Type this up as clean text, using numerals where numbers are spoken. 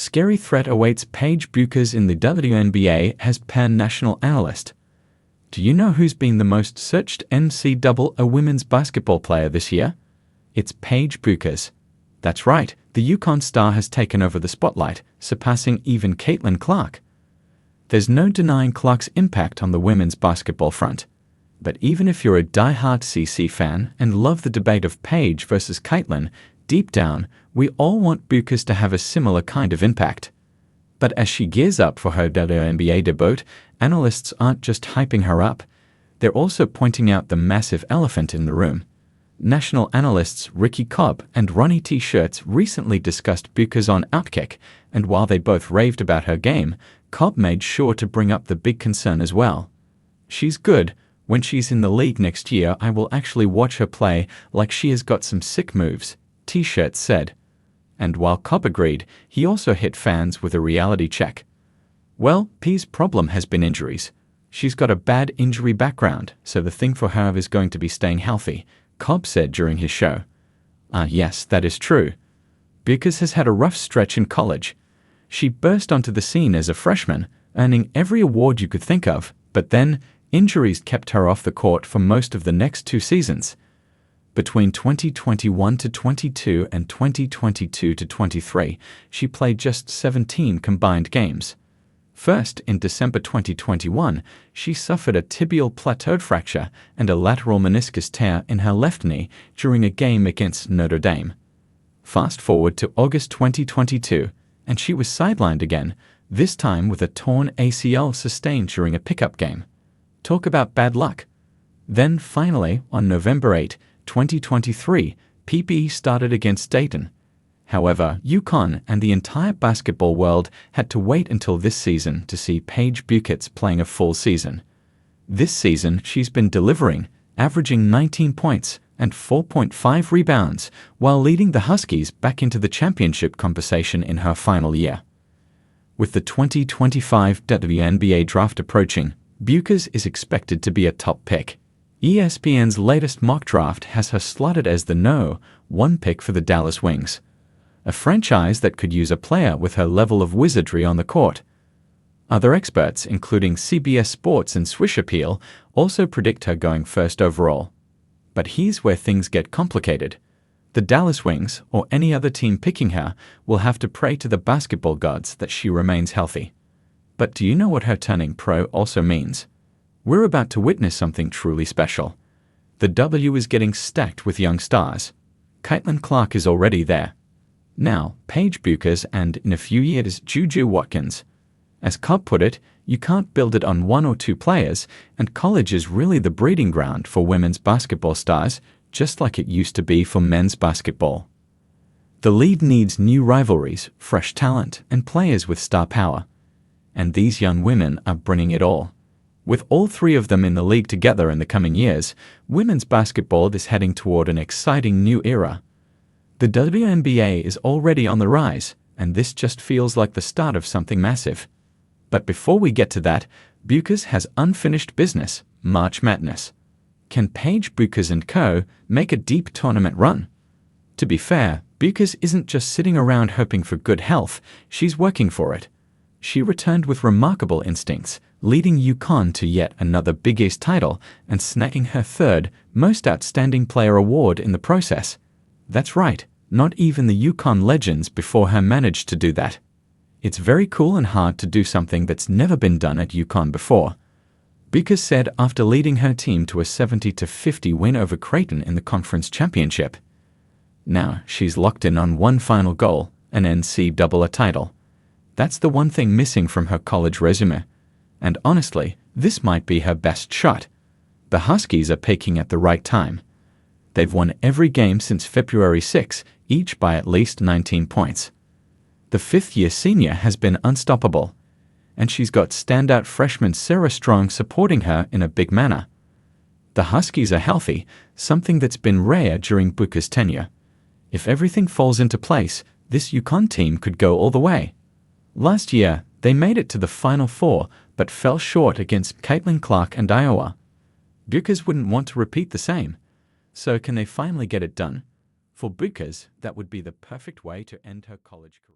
scary threat awaits Paige Bueckers in the WNBA as pan-national analyst. Do you know who's been the most searched NCAA women's basketball player this year? It's Paige Bueckers. That's right, the UConn star has taken over the spotlight, surpassing even Caitlin Clark. There's no denying Clark's impact on the women's basketball front. But even if you're a die-hard CC fan and love the debate of Paige versus Caitlin, deep down, we all want Bueckers to have a similar kind of impact. But as she gears up for her WNBA debut, analysts aren't just hyping her up, they're also pointing out the massive elephant in the room. National analysts Cobb and Ronnie T-shirts recently discussed Bueckers on OutKick, and while they both raved about her game, Cobb made sure to bring up the big concern as well. She's good. When she's in the league next year, I will actually watch her play like she has got some sick moves, T-shirt said. And while Cobb agreed, he also hit fans with a reality check. Well, P's problem has been injuries. She's got a bad injury background, so the thing for her is going to be staying healthy, Cobb said during his show. Yes, that is true. Bueckers has had a rough stretch in college. She burst onto the scene as a freshman, earning every award you could think of, but then injuries kept her off the court for most of the next 2 seasons. Between 2021 to 22 and 2022 to 23, she played just 17 combined games. First, in December 2021, she suffered a tibial plateau fracture and a lateral meniscus tear in her left knee during a game against Notre Dame. Fast forward to August 2022, and she was sidelined again, this time with a torn ACL sustained during a pickup game. Talk about bad luck. Then, finally, on November 8, 2023, PPE started against Dayton. However, UConn and the entire basketball world had to wait until this season to see Paige Bueckers playing a full season. This season, she's been delivering, averaging 19 points and 4.5 rebounds, while leading the Huskies back into the championship conversation in her final year. With the 2025 WNBA draft approaching, Bueckers is expected to be a top pick. ESPN's latest mock draft has her slotted as the No. 1 pick for the Dallas Wings, a franchise that could use a player with her level of wizardry on the court. Other experts, including CBS Sports and Swish Appeal, also predict her going first overall. But here's where things get complicated. The Dallas Wings, or any other team picking her, will have to pray to the basketball gods that she remains healthy. But do you know what her turning pro also means? We're about to witness something truly special. The W is getting stacked with young stars. Caitlin Clark is already there. Now, Paige Bueckers and, in a few years, Juju Watkins. As Cobb put it, you can't build it on 1 or 2 players, and college is really the breeding ground for women's basketball stars, just like it used to be for men's basketball. The league needs new rivalries, fresh talent, and players with star power. And these young women are bringing it all. With all 3 of them in the league together in the coming years, women's basketball is heading toward an exciting new era. The WNBA is already on the rise, and this just feels like the start of something massive. But before we get to that, Bueckers has unfinished business, March Madness. Can Paige Bueckers and co. make a deep tournament run? To be fair, Bueckers isn't just sitting around hoping for good health, she's working for it. She returned with remarkable instincts, leading UConn to yet another Big East title and snagging her 3rd Most Outstanding Player award in the process. That's right, not even the UConn legends before her managed to do that. It's very cool and hard to do something that's never been done at UConn before. Bueckers said after leading her team to a 70-50 win over Creighton in the conference championship. Now she's locked in on one final goal, an NCAA title. That's the one thing missing from her college resume. And honestly, this might be her best shot. The Huskies are peaking at the right time. They've won every game since February 6, each by at least 19 points. The 5th-year senior has been unstoppable, and she's got standout freshman Sarah Strong supporting her in a big manner. The Huskies are healthy, something that's been rare during Bueckers' tenure. If everything falls into place, this UConn team could go all the way. Last year, they made it to the Final Four, but fell short against Caitlin Clark and Iowa. Bueckers wouldn't want to repeat the same. So can they finally get it done? For Bueckers, that would be the perfect way to end her college career.